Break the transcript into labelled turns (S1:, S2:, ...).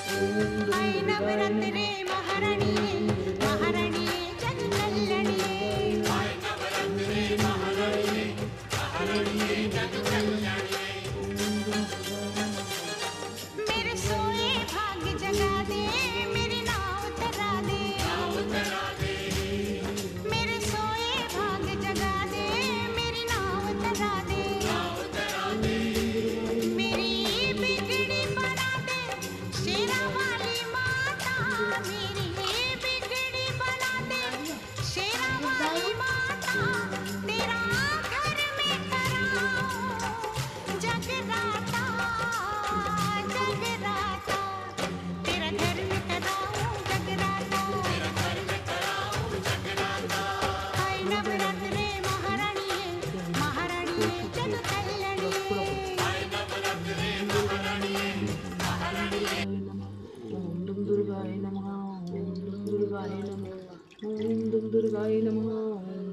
S1: हाय नवरात्रे महाराणी महाराणी जग कल्याणी हाय नवरात्रे महाराणी महाराणी जग कल्याणी मेरे सोए भाग जगा दे मेरी नाव तरा दे मेरे सोए भाग जगा दे मेरी नाव तरा दे मेरी बिगड़ी बना दे शेरा वाली माता मेरी बिगड़ी बना दे शेरा वाली माता तेरा घर में कराऊं जगराता जगराता तेरा घर में कराऊं जगराता हाय नवरात्रे महारानी महारानी जग कल्याणी
S2: ओम दुम दुर्गाय नमः ओम दुम दुर्गाय नमः ओम दुम दुर्गाय नमः